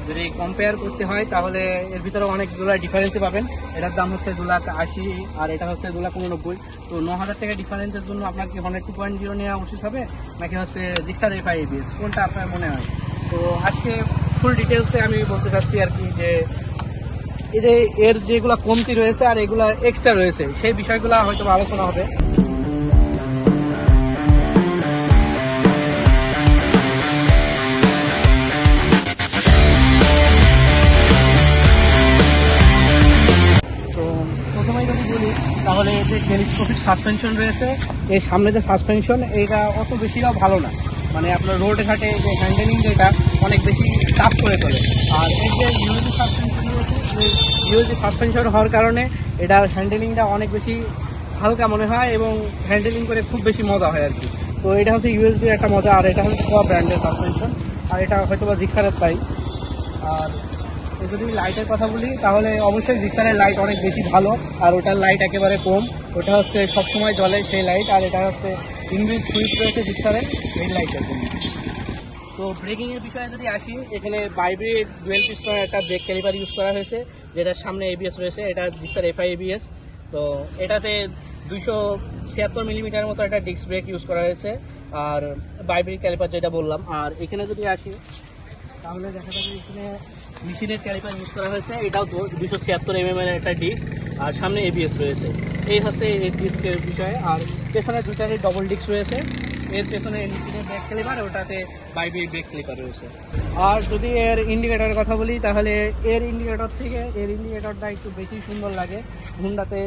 যদি কম্পেয়ার করতে হয় তাহলে এর ভিতরে অনেকগুলো ডিফারেন্সই পাবেন। এটার দাম হচ্ছে 2,80,000 আর এটা হচ্ছে 2,89,000। তো 9,000 টাকা ডিফারেন্সের জন্য আপনার কি হর্নেট 2.0 নেওয়া উচিত হবে নাকি হচ্ছে জিক্সার FI ABS, কোনটা আপনার মনে হয়? তো আজকে ফুল ডিটেলসে আমি বলতে চাচ্ছি আর কি যে এর যেগুলো কমতি রয়েছে আর এগুলা এক্সট্রা রয়েছে সেই বিষয়গুলো হয়তো আলোচনা হবে। তো প্রথমেই যদি বলি তাহলে যে টেলিস্কোপিক সাসপেনশন রয়েছে, এর সামনে যে সাসপেনশন এটা অত বেশিটাও ভালো না, মানে আপনার রোড ঘাটে যে হ্যান্ডেলিং যেটা অনেক বেশি টাফ করে তোলে। আর এই যে ইউএসডি সাসপেনশন রয়েছে, ইউএসডি সাসপেনশন হওয়ার কারণে এটার হ্যান্ডেলিংটা অনেক বেশি হালকা মনে হয় এবং হ্যান্ডেলিং করে খুব বেশি মজা হয় আর কি। তো এটা হচ্ছে ইউএসডির একটা মজা, আর এটা হচ্ছে সব ব্র্যান্ডের সাসপেনশন, আর এটা হয়তো বা জিক্সারের তাই। আর যদি লাইটের কথা বলি তাহলে অবশ্যই জিক্সারের লাইট অনেক বেশি ভালো, আর ওটার লাইট একেবারে কম, ওটা হচ্ছে সবসময় জ্বলে সেই লাইট, আর এটা হচ্ছে ইনবিল্ট সুইচ রয়েছে জিক্সারের এই লাইটের জন্য। তো ব্রেকিংয়ের বিষয়ে যদি আসি, এখানে বাইব্রি ডুয়েল পিস্টনের একটা ব্রেক ক্যালিপার ইউজ করা হয়েছে, যেটার সামনে ABS রয়েছে, এটা জিক্সার FI ABS। তো এটাতে 276 মিলিমিটার মতো একটা ডিস্ক ব্রেক ইউজ করা হয়েছে, আর বাইব্রি ক্যালিপার যেটা বললাম। আর এখানে যদি আসি তাহলে দেখা যাবে এখানে মেশিনের ক্যালিপার ইউজ করা হয়েছে, এটাও 276 এর একটা ডিস্ক, আর সামনে ABS রয়েছে। এই হচ্ছে এই ডিস্কের বিষয়ে। আর পেছনে দুটারই ডবল ডিস্ক রয়েছে, এর পেছনে মেশিনের ব্রেক ক্যালিপার, ওটাতে বাইবি ব্রেক ক্যালিপার রয়েছে। আর যদি এর ইন্ডিকেটরের কথা বলি তাহলে এর ইন্ডিকেটর থেকে এর ইন্ডিকেটরটা একটু বেশি সুন্দর লাগে। হুন্ডাতে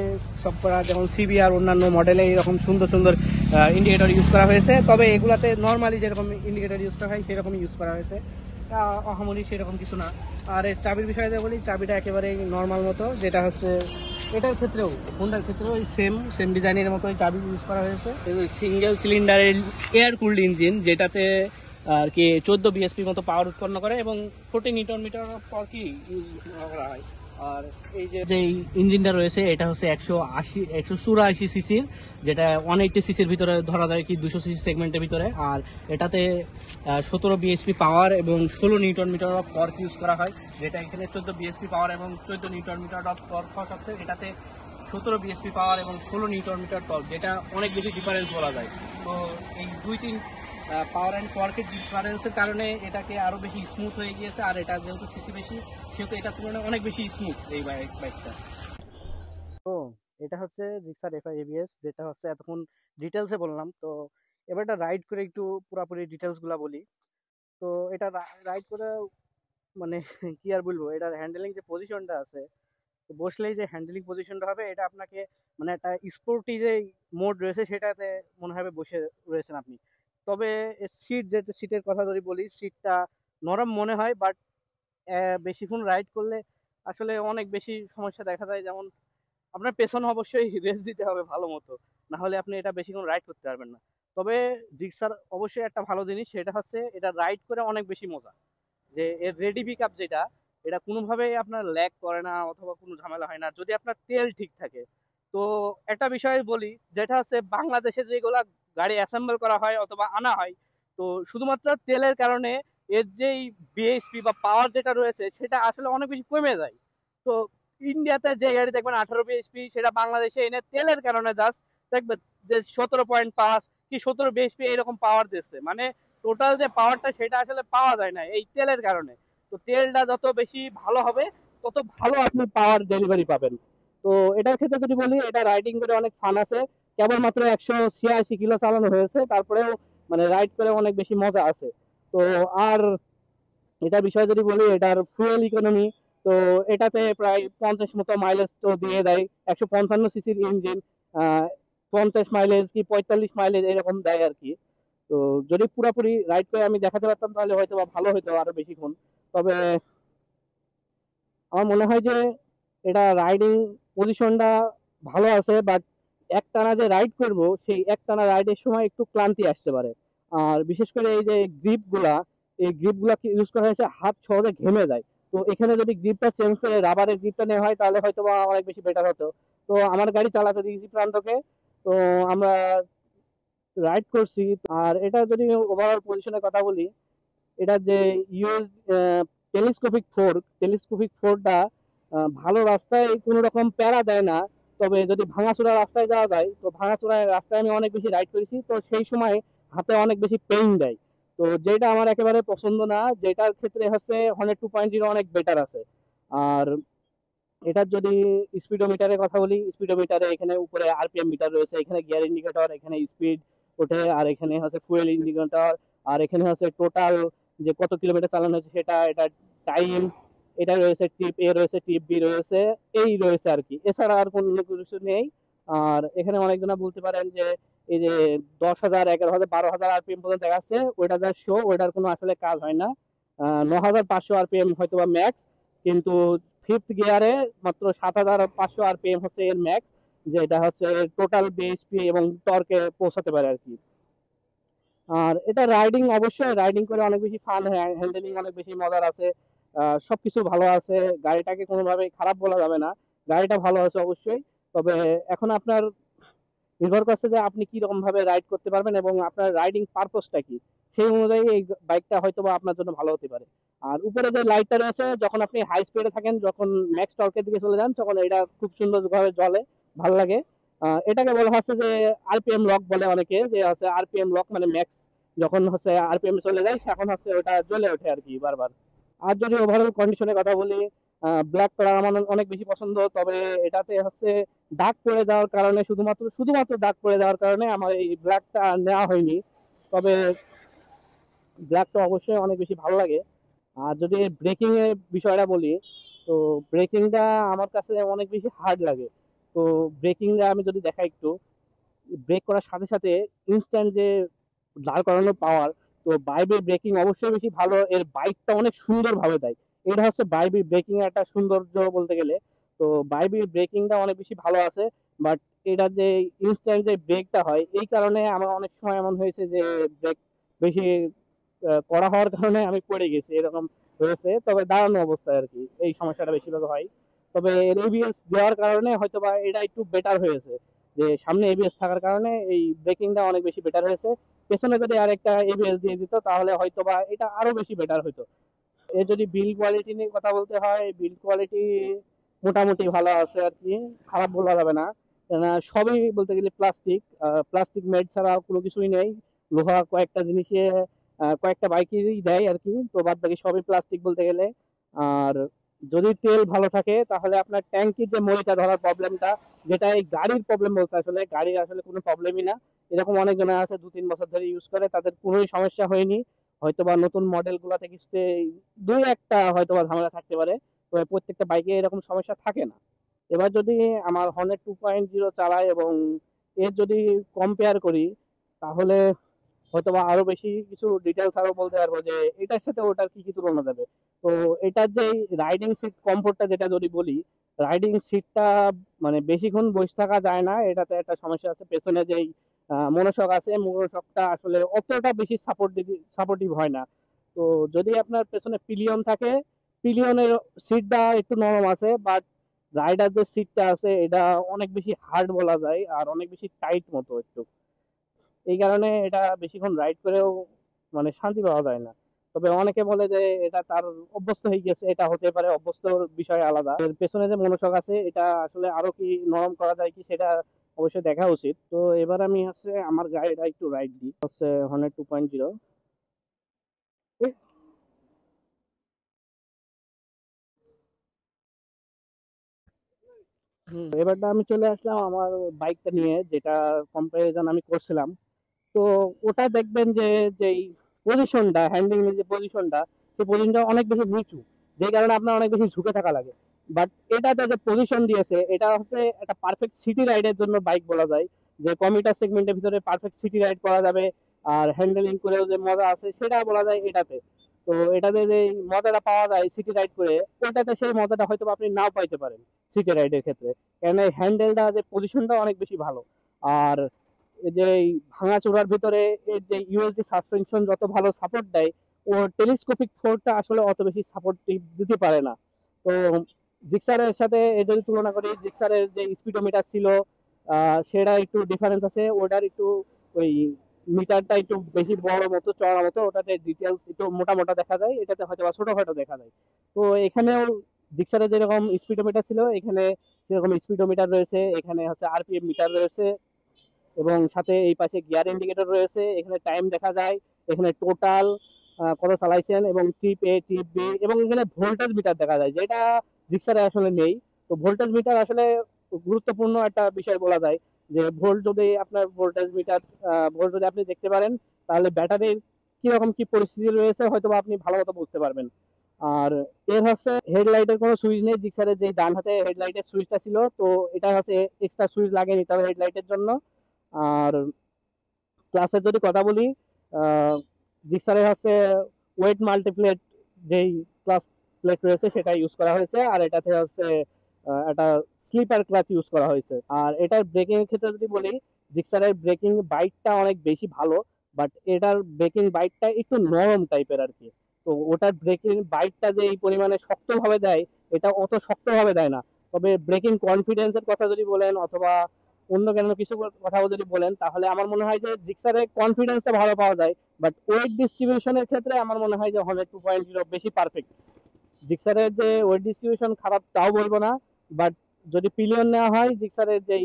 সব করা যেমন CB আর অন্যান্য মডেলে এইরকম সুন্দর সুন্দর ইন্ডিকেটর ইউজ করা হয়েছে, তবে এগুলাতে নর্মালি যেরকম ইন্ডিকেটর ইউজ করা হয় সেরকমই ইউজ করা হয়েছে, আহামরি সেরকম কিছু না। আর এর চাবির বিষয়ে বলি, চাবিটা একেবারেই নর্মাল মতো, যেটা হচ্ছে এটার ক্ষেত্রেও হুন্ডার ক্ষেত্রেও ওই সেম ডিজাইনের মতো চাবি ইউজ করা হয়েছে। সিঙ্গেল সিলিন্ডারের এয়ার কুলড ইঞ্জিন, যেটাতে আর কি 14 bhp মতো পাওয়ার উৎপন্ন করে এবং 40 নিউটন মিটার পাওয়ার কি ইউজ করা হয়। আর এই যে ইঞ্জিনটা রয়েছে এটা হচ্ছে 184 সিসির, যেটা 180 সিসির ভিতরে ধরা যায় কি 200 সিসি সেগমেন্টের ভিতরে। আর এটাতে 17 bhp পাওয়ার এবং 16 newton metre of torque use করা হয়, যেটা এখানে 14 bhp পাওয়ার এবং 14 নিউটন মিটার অফ টর্ক হওয়া সত্ত্বেও এটাতে 17 bhp পাওয়ার এবং 16 নিউটন মিটার টর্ক, যেটা অনেক বেশি ডিফারেন্স বলা যায়। তো এই 2-3 পাওয়ার অ্যান্ড টর্কের ডিফারেন্সের কারণে এটাকে আরো বেশি স্মুথ হয়ে গিয়েছে, আর এটা যেহেতু সিসি বেশি সেহেতু এটার তুলনায় অনেক বেশি স্মুথ এই বাইকটা। তো এটা হচ্ছে জিক্সার FI ABS, যেটা হচ্ছে এতক্ষণ ডিটেলসে বললাম। তো এবার এটা রাইড করে একটু পুরোপুরি ডিটেলস গুলা বলি। তো এটা রাইড করে মানে কি আর বলবো, এটার হ্যান্ডেলিং যে পজিশনটা আছে, তো বসলেই যে হ্যান্ডেলিং পজিশনটা হবে এটা আপনাকে মানে একটা স্পোর্টি যে মোড রয়েছে সেটাতে মনে হবে বসে রয়েছেন আপনি। তবে যেটা সিটের কথা যদি বলি, সিটটা নরম মনে হয়, বাট বেশিক্ষণ রাইড করলে আসলে অনেক বেশি সমস্যা দেখা যায়। যেমন আপনার পেছনে অবশ্যই রেস্ট দিতে হবে ভালো মতো, না হলে আপনি এটা বেশিক্ষণ রাইড করতে পারবেন না। তবে জিক্সার অবশ্যই একটা ভালো জিনিস, সেটা হচ্ছে এটা রাইড করে অনেক বেশি মজা, যে এর রেডি পিক আপ যেটা, এটা কোনোভাবেই আপনার ল্যাগ করে না অথবা কোনো ঝামেলা হয় না যদি আপনার তেল ঠিক থাকে। তো একটা বিষয় বলি, যেটা হচ্ছে বাংলাদেশে যেগুলা গাড়ি অ্যাসেম্বল করা হয় অথবা আনা হয়, তো শুধুমাত্র তেলের কারণে এর যেই বিএসপি বা পাওয়ার যেটা রয়েছে সেটা আসলে অনেক বেশি কমে যায়। তো ইন্ডিয়াতে যে গাড়ি দেখবেন 18 bhp, সেটা বাংলাদেশে এনে তেলের কারণে জাস্ট দেখবেন যে 17.5 কি 17 bhp এরকম পাওয়ার দিচ্ছে, মানে টোটাল যে পাওয়ারটা সেটা আসলে পাওয়া যায় না এই তেলের কারণে। তো তেলটা যত বেশি ভালো হবে তত ভালো আপনি পাওয়ার ডেলিভারি পাবেন। তো এটার ক্ষেত্রে যদি বলি, এটা রাইডিং করে অনেক ফান আছে। কেবলমাত্র 186 কিলো চালানো হয়েছে, তারপরেও মানে রাইড করে অনেক বেশি মজা আছে। তো আর এটার বিষয়ে যদি বলি, এটার ফুয়েল ইকোনমি, তো এটাতে প্রায় 50 মতো মাইলেজ তো দিয়ে দেয়। 155 সিসির ইঞ্জিন, 50 মাইলেজ কি 45 মাইলেজ এরকম দেয় আর কি। তো যদি পুরোপুরি রাইড করে আমি দেখাতে পারতাম তাহলে হয়তো বা ভালো হতো আরো বেশিক্ষণ। তবে আমার মনে হয় যে এটা রাইডিং পজিশনটা ভালো আছে, বাট একটানা যে রাইড করব সেই একটানা রাইডের সময় একটু ক্লান্তি আসতে পারে। আর বিশেষ করে এই যে গ্রিপ গুলা ইউজ করা হয়েছে, হাত সহজে ঘেমে যায়। তো এখানে যদি গ্রিপটা চেঞ্জ করে রাবারের গ্রিপটা নেওয়া হয় তাহলে হয়তো বা অনেক বেশি বেটার হতো। তো আমার গাড়ি চালাতে দিয়েছি প্রান্তকে, তো আমরা রাইড করছি। আর এটা যদি ওভারঅল পজিশনের কথা বলি, এটা যে ইউএস টেলিস্কোপিক ফোরটা ভালো রাস্তায় কোনো রকম প্যারা দেয় না। তবে যদি ভাঙাচোরা রাস্তায় যাওয়া যায়, তো ভাঙাচোরা রাস্তায় আমি অনেক বেশি রাইড করেছি, তো সেই সময় হাতে অনেক বেশি পেইন দেয়। তো যেটা আমার একেবারে পছন্দ না, যেটার ক্ষেত্রে হচ্ছে হর্নেট 2.0 অনেক বেটার আছে। আর এটার যদি স্পিডোমিটারের কথা বলি, স্পিডোমিটারে এখানে উপরে আরপিএম মিটার রয়েছে, এখানে গিয়ার ইন্ডিকেটর, এখানে স্পিড ওঠে, আর এখানে হচ্ছে ফুয়েল ইন্ডিকেটর, আর এখানে হচ্ছে টোটাল যে কত কিলোমিটার চালানো হয়েছে সেটা, এটা টাইম, এটা রয়েছে, টিপ এ রয়েছে, টিপ বি রয়েছে, এই রয়েছে আর কি, এছাড়া আর কোনো কিছু নেই। আর এখানে অনেকজনা বলতে পারেন যে এই যে 10,000, 11,000, 12,000 আরপিএম পর্যন্ত দেখাচ্ছে, ওইটা যা শো, ওইটার কোনো আসলে কাজ হয় না। 9,500 আরপিএম হয়তো বা ম্যাক্স, কিন্তু ফিফথ গিয়ারে মাত্র 7,500 আরপিএম হচ্ছে এর ম্যাক্স, যেটা হচ্ছে টোটাল বিএসপি এবং টর্কে পৌঁছাতে পারে আর কি। আর এটা রাইডিং, অবশ্যই রাইডিং করে অনেক বেশি ফান হয়, হ্যান্ডেলিং অনেক বেশি মজার আছে, সবকিছু ভালো আছে, গাড়িটাকে কোনোভাবে খারাপ বলা যাবে না, গাড়িটা ভালো আছে অবশ্যই। তবে এখন আপনার নির্ভর করছে যে আপনি কি রকম ভাবে রাইড করতে পারবেন এবং আপনার রাইডিং পারপোজটা কি, সেই অনুযায়ী এই বাইকটা হয়তো বা আপনার জন্য ভালো হতে পারে। আর উপরে যে লাইটটা রয়েছে, যখন আপনি হাই স্পিডে থাকেন, যখন ম্যাক্স টর্কের দিকে চলে যান, তখন এটা খুব সুন্দরভাবে জ্বলে, ভালো লাগে। এটাকে বলা হচ্ছে যে আরপিএম লক বলে অনেকে, যে হচ্ছে আরপিএম লক মানে ম্যাক্স যখন হচ্ছে আরপিএম চলে যায়, তখন হচ্ছে ওটা জ্বলে ওঠে আর কি বারবার। আর যদি ওভারঅল কন্ডিশনের কথা বলি, ব্ল্যাক কালার আমার অনেক বেশি পছন্দ। তবে এটাতে হচ্ছে দাগ পড়ে যাওয়ার কারণে, শুধুমাত্র শুধুমাত্র দাগ পড়ে যাওয়ার কারণে আমার এই ব্ল্যাকটা নেওয়া হয়নি। তবে ব্ল্যাকটা অবশ্যই অনেক বেশি ভালো লাগে। আর যদি ব্রেকিং এর বিষয়টা বলি, তো ব্রেকিংটা আমার কাছে অনেক বেশি হার্ড লাগে। তো ব্রেকিংটা আমি যদি দেখাই একটু, ব্রেক করার সাথে সাথে ইনস্ট্যান্ট যে দাঁড় করানোর পাওয়ার, তো বাইবের ব্রেকিং অবশ্যই বেশি ভালো, এর বাইকটা অনেক সুন্দর ভাবে দেয়। এটা হচ্ছে বাইবির ব্রেকিং এর একটা সৌন্দর্য বলতে গেলে। তো বাইবির ব্রেকিংটা অনেক বেশি ভালো আছে, বাট এটা যে ইনস্ট্যান্ট যে ব্রেকটা হয়, এই কারণে আমার অনেক সময় এমন হয়েছে যে ব্রেক বেশি কড়া হওয়ার কারণে আমি পড়ে গেছি, এরকম হয়েছে। তবে দাঁড়ানো অবস্থায় আর কি এই সমস্যাটা বেশিরভাগ হয়। তবে এর এবিএস দেওয়ার কারণে হয়তো বা এটা একটু বেটার হয়েছে, যে সামনে এবিএস থাকার কারণে এই ব্রেকিংটা অনেক বেশি বেটার হয়েছে। পেছনে যদি আরেকটা এবিএস দিয়ে দিত, তাহলে হয়তো বা এটা আরো বেশি বেটার হতো। এর যদি বিল্ড কোয়ালিটি নিয়ে কথা বলতে হয়, বিল্ড কোয়ালিটি মোটামুটি ভালো আছে আর কি, খারাপ বলা যাবে না। কেননা সবই বলতে গেলে প্লাস্টিক, প্লাস্টিক মেড ছাড়া কোনো কিছুই নেই। লোহা কয়েকটা জিনিসে, কয়েকটা বাইকেরই দেয় আর কি, তো বাদ বাকি সবই প্লাস্টিক বলতে গেলে। আর যদি তেল ভালো থাকে, তাহলে আপনার ট্যাঙ্কির যে মরিচা ধরার প্রবলেমটা, যেটা এই গাড়ির প্রবলেম বলতে, আসলে গাড়ির আসলে কোনো প্রবলেমই না। এরকম অনেকজন আছে 2-3 বছর ধরে ইউজ করে, তাদের কোনোই সমস্যা হয়নি। হয়তোবা নতুন মডেল গুলাতে কিছুতে দুই একটা হয়তোবা ঝামেলা থাকতে পারে, তবে প্রত্যেকটা বাইকে এরকম সমস্যা থাকে না। এবার যদি আমার হর্নেট 2.0 চালাই এবং এর যদি কম্পেয়ার করি, তাহলে হয়তোবা আরো বেশি কিছু ডিটেলস আরো বলতে পারবো যে এটার সাথে ওটার কি কি তুলনা যাবে। তো এটার যে রাইডিং সিট কমফোর্টটা যেটা যদি বলি, রাইডিং সিটটা মানে বেশিক্ষণ বসে থাকা যায় না, এটাতে একটা সমস্যা আছে। পেছনে যেই মনোশক আছে, মনোশকটা আসলে অতটা বেশি সাপোর্টিভ হয় না। তো যদি আপনার পেছনে পিলিয়ন থাকে, পিলিয়নের সিটটা একটু নরম আছে, বাট রাইডার যে সিটটা আছে এটা অনেক বেশি হার্ড বলা যায়, আর অনেক বেশি টাইট মতো একটু। এই কারণে এটা বেশিক্ষণ রাইড করেও মানে শান্তি পাওয়া যায় না। তবে অনেকে বলে যে এটা তার অভ্যস্ত হয়ে গেছে, এটা হতে পারে, অভ্যস্তর বিষয় আলাদা। এর পেছনে যে মনোশক আছে, এটা আসলে আরো কি নরম করা যায় কি, সেটা অবশ্যই দেখা উচিত। তো এবার আমি হচ্ছে আমার গাড়িটা একটু রাইড দিই, হচ্ছে হর্নেট 2.0। এবারটা আমি চলে আসলাম আমার বাইকটা নিয়ে, যেটা কম্পারিজন আমি করছিলাম। তো ওটা দেখবেন যে যেই পজিশনটা, হ্যান্ডলিং এর যে পজিশনটা, সেই পজিশনটা অনেক বেশি নিচু, যে কারণে আপনার অনেক বেশি ঝুঁকে থাকা লাগে। বাট এটাতে যে পজিশন দিয়েছে, এটা হচ্ছে একটা পারফেক্ট সিটি রাইডের জন্য বাইক বলা যায়, যে কমিউটার সেগমেন্টের ভিতরে পারফেক্ট সিটি রাইড করা যাবে। আর হ্যান্ডেলিং করেও যে মজা আছে, সেটা বলা যায় এটাতে। তো এটাতে যে মজাটা পাওয়া যায় সিটি রাইড করে, ওটাতে সেই মজাটা হয়তো আপনি নাও পাইতে পারেন সিটি রাইডের ক্ষেত্রে, কারণ এই হ্যান্ডেলটা যে পজিশনটা অনেক বেশি ভালো। আর এই যে এই ভাঙাচোরার ভিতরে এর যে ইউএসডি সাসপেনশন যত ভালো সাপোর্ট দেয়, ও টেলিস্কোপিক ফোরটা আসলে অত বেশি সাপোর্ট দিতে পারে না। তো জিক্সারের সাথে এ যদি তুলনা করি, জিক্সারের যে স্পিডোমিটার ছিল, সেটা একটু ডিফারেন্স আছে, ওটার একটু ওই মিটারটা একটু বেশি বড় মতো চড়া মতো, ওটাতে ডিটেলস একটু মোটা মোটা দেখা যায়, এটাতে হয়তো বা ছোটখাটো দেখা যায়। তো এখানেও জিক্সারে যেরকম স্পিডোমিটার ছিল, এখানে সেরকম স্পিডোমিটার রয়েছে, এখানে হচ্ছে আরপিএম মিটার রয়েছে, এবং সাথে এই পাশে গিয়ার ইন্ডিকেটর রয়েছে, এখানে টাইম দেখা যায়, এখানে টোটাল কত চালাইছেন এবং ট্রিপ এ ট্রিপ বি, এবং এখানে ভোল্টেজ মিটার দেখা যায়, যেটা জিক্সারে আসলে নেই। তো ভোল্টেজ মিটার আসলে গুরুত্বপূর্ণ একটা বিষয় বলা যায়, যে ভোল্ট যদি আপনার ভোল্টেজ মিটার ভোল্ট যদি আপনি দেখতে পারেন, তাহলে ব্যাটারির কিরকম কি পরিস্থিতি রয়েছে হয়তো বা আপনি ভালো মতো বুঝতে পারবেন। আর এর হচ্ছে হেডলাইটের কোনো সুইচ নেই, জিক্সারের যে ডান হাতে হেডলাইটের সুইচটা ছিল, তো এটা হচ্ছে এক্সট্রা সুইচ লাগে নিতে হবে হেডলাইটের জন্য। আর ক্লাসের যদি কথা বলি, জিক্সারে হচ্ছে ওয়েট মাল্টিপ্লেট যেই ক্লাস প্লেট রয়েছে সেটা ইউজ করা হয়েছে, আর এটাতে হচ্ছে একটা স্লিপার ক্লাচ ইউজ করা হয়েছে। আর এটার ব্রেকিং এর ক্ষেত্রে যদি বলি, জিক্সারের ব্রেকিং বাইটটা অনেক বেশি ভালো, বাট এটার ব্রেকিং বাইটটা একটু নরম টাইপের আর কি। তো ওটার ব্রেকিং বাইটটা যে এই পরিমাণে শক্তভাবে দেয়, এটা অত শক্তভাবে দেয় না। তবে ব্রেকিং কনফিডেন্সের কথা যদি বলেন, অথবা অন্য কেন কিছু কথাও যদি বলেন, তাহলে আমার মনে হয় যে জিক্সারে কনফিডেন্সটা ভালো পাওয়া যায়, বাট ওয়েট ডিস্ট্রিবিউশনের ক্ষেত্রে আমার মনে হয় যে হর্নেট 2.0 বেশি পারফেক্ট। জিক্সারের যে ওয়েট ডিস্ট্রিবিউশন খারাপ তাও বলবো না, বাট যদি পিলিয়ন নেওয়া হয়, জিক্সারের যে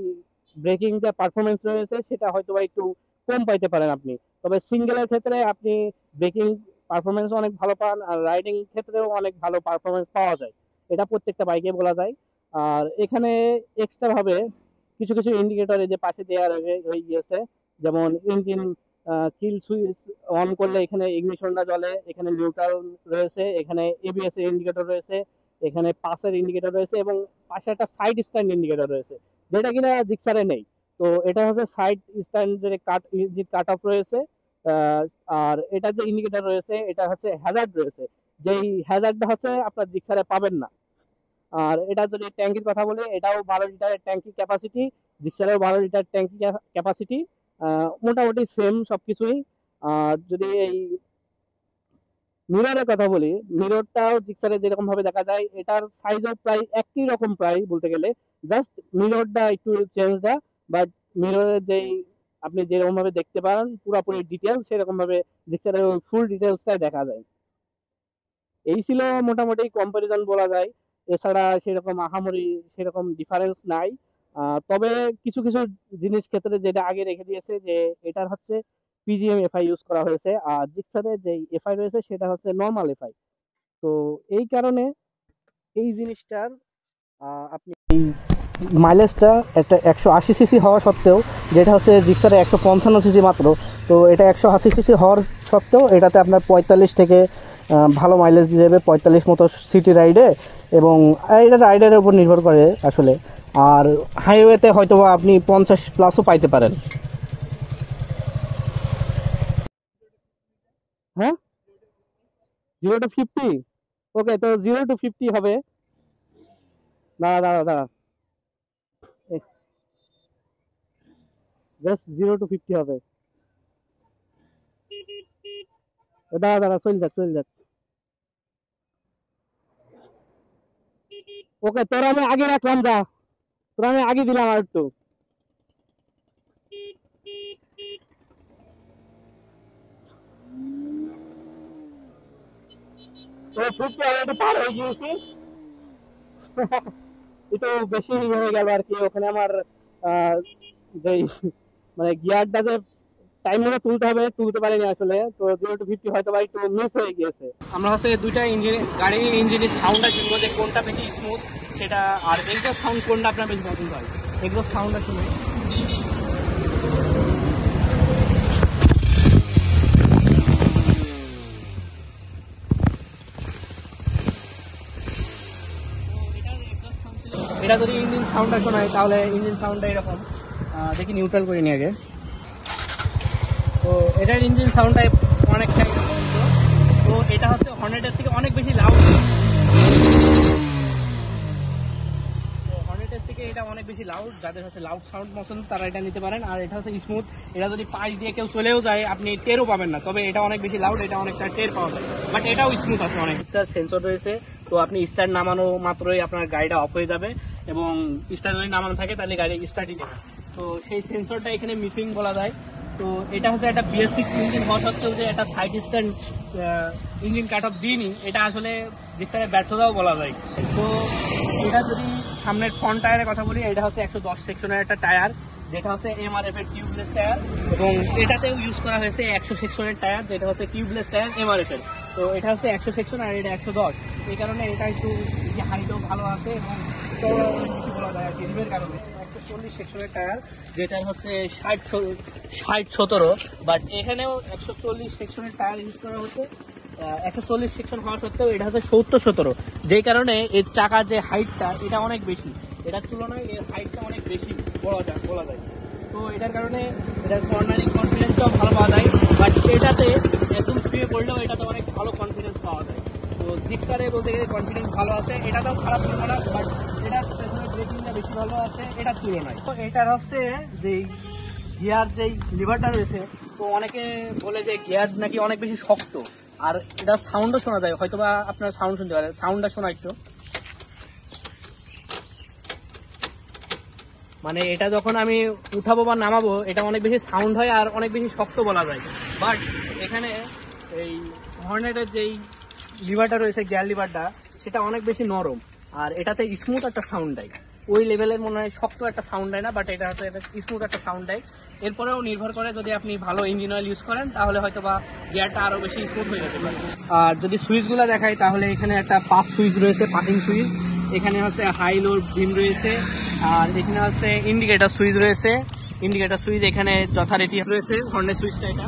ব্রেকিং যে পারফরমেন্স রয়েছে সেটা হয়তো বা একটু কম পাইতে পারেন আপনি। তবে সিঙ্গেলের ক্ষেত্রে আপনি ব্রেকিং পারফরমেন্স অনেক ভালো পান, আর রাইডিং ক্ষেত্রেও অনেক ভালো পারফরমেন্স পাওয়া যায়, এটা প্রত্যেকটা বাইকে বলা যায়। আর এখানে এক্সট্রা ভাবে কিছু কিছু ইন্ডিকেটর এই যে পাশে দেওয়া হয়ে গিয়েছে, যেমন ইঞ্জিন কিল সুইচ অন করলে এখানে ইগনিশনটা জ্বলে, এখানে নিউট্রাল রয়েছে, এখানে এবিএস এর ইন্ডিকেটর রয়েছে, এখানে পাসের ইন্ডিকেটর রয়েছে, এবং পাশে একটা সাইড স্ট্যান্ড ইন্ডিকেটর রয়েছে, যেটা কিনা জিক্সারে নেই। তো এটা হচ্ছে সাইড স্ট্যান্ডের কাট অফ রয়েছে। আহ, আর এটা যে ইন্ডিকেটর রয়েছে এটা হচ্ছে হ্যাজার্ড রয়েছে, যেই হ্যাজার্ডটা হচ্ছে আপনার জিক্সারে পাবেন না। আর এটা যদি ট্যাঙ্কির কথা বলি, এটাও 12 লিটারের ট্যাঙ্কি ক্যাপাসিটি, জিক্সারেও 12 লিটার ট্যাঙ্কি ক্যাপাসিটি, মোটামুটি সেম সবকিছুই। আর যদি এই মিররের কথা বলি, মিররটাও জিক্সারে যেরকম ভাবে দেখা যায়, এটার সাইজও প্রায় একই রকম, প্রায় বলতে গেলে জাস্ট মিররটা একটু চেঞ্জটা, বাট মিররের যেই আপনি যেরকম ভাবে দেখতে পারেন পুরোপুরি ডিটেলস, সেরকম ভাবে জিক্সারের ফুল ডিটেলসটাই দেখা যায়। এই ছিল মোটামুটি কম্পারিজন বলা যায়। এছাড়া সেরকম আহামরি সেরকম ডিফারেন্স নাই। তবে কিছু কিছু জিনিস ক্ষেত্রে যেটা আগে রেখে দিয়েছে, যে এটার হচ্ছে পিজিএম এফআই ইউজ করা হয়েছে, আর জিক্সারের যে এফআই রয়েছে সেটা হচ্ছে নর্মাল এফআই। তো এই কারণে এই জিনিসটার আপনি এই মাইলেজটা একটা 180 সিসি হওয়া সত্ত্বেও, যেটা হচ্ছে জিক্সারে 155 সিসি মাত্র, তো এটা 180 সিসি হওয়ার সত্ত্বেও এটাতে আপনার 45 থেকে ভালো মাইলেজ দিয়ে যাবে, 45 মতো সিটি রাইডে, এবং এটা রাইডের উপর নির্ভর করে আসলে। আর হাইওয়েতে হয়তো বা আপনি 50+ পাইতে পারেন। হ্যাঁ, 0 to 50, ওকে, তো 0 to 50 হবে। দাঁড়া দাঁড়া দাঁড়া, জাস্ট 0 to 50 হবে। দাঁড়া দাঁড়া, চল যাক চল যাক। ওকে, তোরা আমি আগে রাখলাম, যা তোরা আমি আগে দিলাম আর একটু। তো 50 অলরেডি পার হয়ে গিয়েছি। একটু বেশি হয়ে গেল আর কি, ওখানে আমার যে মানে গিয়ারটা যে টাইম মতো তুলতে হবে, তুলতে পারিনি আসলে, তো 0 to 50 হয়তো বা একটু মিস হয়ে গিয়েছে। আমরা হচ্ছে দুইটা ইঞ্জিন, গাড়ির ইঞ্জিনের সাউন্ডটা শুনবো যে কোনটা বেশি স্মুথ সেটা, আর এক্সস্ট সাউন্ড কোনটা আপনার বেশি পছন্দ হয়, এক্সস্ট সাউন্ডটা শুনে। এটা যদি ইঞ্জিন সাউন্ডটা শোনায়, তাহলে ইঞ্জিন সাউন্ডটা এরকম, দেখি নিউট্রাল করে নিয়ে আগে। তো এটার ইঞ্জিন সাউন্ডটা অনেকটাই এরকম। তো এটা হচ্ছে হর্নেটের থেকে অনেক বেশি লাউড, হর্নেটের থেকে এটা অনেক বেশি লাউড, যাদের হচ্ছে লাউড সাউন্ড পছন্দ তারা এটা নিতে পারেন। আর এটা হচ্ছে স্মুথ, এটা যদি পাশ দিয়ে কেউ চলেও যায় আপনি টেরও পাবেন না, তবে এটা অনেক বেশি লাউড, এটা অনেকটা টের পাওয়া যায়, বাট এটাও স্মুথ আছে। অনেকটা সেন্সর রয়েছে, তো আপনি স্টার্ট নামানো মাত্রই আপনার গাড়িটা অফ হয়ে যাবে, এবং স্টার্ট যদি নামানো থাকে তাহলে গাড়ি স্টার্টই নেবে। তো সেই সেন্সরটা এখানে মিসিং বলা যায়। তো এটা হচ্ছে একটা BS6 ইঞ্জিন হওয়া সত্ত্বেও যে একটা side stand engine cut off দিইনি, এটা আসলে জিক্সারের ব্যর্থতাও বলা যায়। তো এটা যদি সামনের ফ্রন্ট টায়ারের কথা বলি, এটা হচ্ছে 110 সেকশনের একটা টায়ার, যেটা হচ্ছে MRF এর টিউবলেস টায়ার, এবং এটাতেও ইউজ করা হয়েছে 100 সেকশনের টায়ার, যেটা হচ্ছে টিউবলেস টায়ার MRF এর। তো এটা হচ্ছে 100 সেকশন আর এটা 110, এই কারণে এটা একটু হাইটও ভালো আছে এবং বলা যায় রিমের কারণে 140 সেকশনের টায়ার, যেটা হচ্ছে 60-17, বাট এখানেও 140 সেকশনের টায়ার ইউজ করা হচ্ছে। 140 সেকশন হওয়া সত্ত্বেও এটা হচ্ছে 70-17, যেই কারণে এর চাকার যে হাইটটা এটা অনেক বেশি, এটার তুলনায় এর হাইটটা অনেক বেশি বলা যায়। তো এটার কারণে এটার কর্নারিং কনফিডেন্সটাও ভালো পাওয়া যায়, বাট এটাতে একদম শুয়ে পড়লেও এটাতে অনেক ভালো কনফিডেন্স পাওয়া যায়। তো জিক্সারে বলতে গেলে কনফিডেন্স ভালো আছে, এটাতেও খারাপ হবে না, বাট এটার পেছনে ব্রেকিংটা বেশি ভালো আছে এটার তুলনায়। তো এটার হচ্ছে যেই গিয়ার যেই লিভারটা রয়েছে, তো অনেকে বলে যে গিয়ার নাকি অনেক বেশি শক্ত, আর এটা সাউন্ডও শোনা যায়, হয়তো বা আপনারা সাউন্ড শুনতে পারেন, সাউন্ডটা শোনা একটু, মানে এটা যখন আমি উঠাবো বা নামাবো এটা অনেক বেশি সাউন্ড হয় আর অনেক বেশি শক্ত বলা যায়। বাট এখানে এই হর্নেটের যেই লিভারটা রয়েছে, গিয়ার লিভারটা, সেটা অনেক বেশি নরম, আর এটাতে স্মুথ একটা সাউন্ড দেয়। ওই লেভেলের মনে হয় শক্ত একটা সাউন্ড দেয় না, বাট এটা হচ্ছে স্মুথ একটা সাউন্ড দেয়। এরপরেও নির্ভর করে যদি আপনি ভালো ইঞ্জিন অয়েল ইউজ করেন, তাহলে হয়তো বা গিয়ারটা আরও বেশি স্মুথ হয়ে যেতে পারে। আর যদি সুইচগুলো দেখাই, তাহলে এখানে একটা পাস সুইচ রয়েছে, পার্কিং সুইচ, এখানে হচ্ছে হাই লো বিম রয়েছে, আর এখানে হচ্ছে ইন্ডিকেটর সুইচ রয়েছে। ইন্ডিকেটর সুইচ এখানে যথারীতি রয়েছে, হর্নের সুইচটা এটা,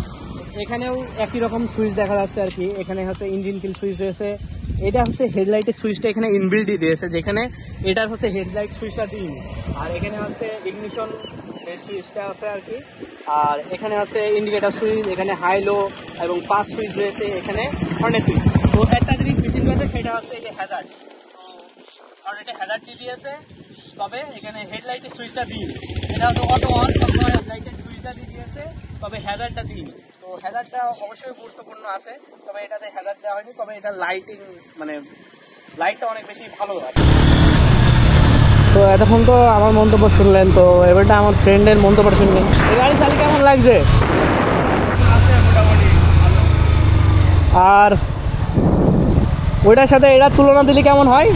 এখানেও একই রকম সুইচ দেখা যাচ্ছে আর কি। এখানে হচ্ছে ইঞ্জিন কিল সুইচ রয়েছে, এটা হচ্ছে হেডলাইটের সুইচটা এখানে ইনবিল্ডই দিয়েছে, যেখানে এটার হচ্ছে হেডলাইট সুইচটা দিই, আর এখানে হচ্ছে ইগনিশন সুইচটা আছে আর কি। আর এখানে হচ্ছে ইন্ডিকেটর সুইচ, এখানে হাই লো এবং পাস সুইচ রয়েছে, এখানে হর্নের সুইচ। তো একটা জিনিস মিসিং রয়েছে, সেটা হচ্ছে এই যে হ্যাজার্ড। কারণ এটা হ্যাজার্ডটি দিয়েছে, তবে এখানে হেডলাইটের সুইচটা দিই, এটা হচ্ছে অটো অন, সবসময় হেডলাইটের সুইচটা দিয়ে দিয়েছে, তবে হ্যাজার্ডটা দিই। তো হ্যাজার্ডটা অবশ্যই গুরুত্বপূর্ণ আছে, তবে এটাতে হ্যাজার্ড দেওয়া হয়নি, তবে এটা লাইটিং মানে লাইটটা অনেক বেশি ভালো হয়। তো এতক্ষণ তো আমার মন্তব্য শুনলেন, তো এবারটা আমার ফ্রেন্ডের মন্তব্য শুনলেন। এই গাড়ি চালি কেমন লাগছে? আর ওইটার সাথে এটার তুলনা দিলে কেমন হয়?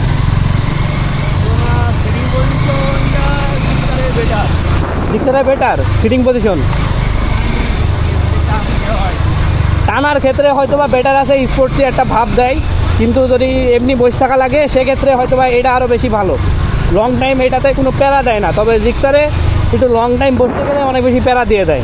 জিক্সারের বেটার সিটিং পজিশন, টানার ক্ষেত্রে হয়তো বা বেটার আছে, স্পোর্টসই একটা ভাব দেয়, কিন্তু যদি এমনি বসে থাকা লাগে সেক্ষেত্রে হয়তো বা এটা আরও বেশি ভালো। লং টাইম এটাতে কোনো প্যারা দেয় না, তবে জিক্সারে একটু লং টাইম বসতে গেলে অনেক বেশি প্যারা দিয়ে দেয়।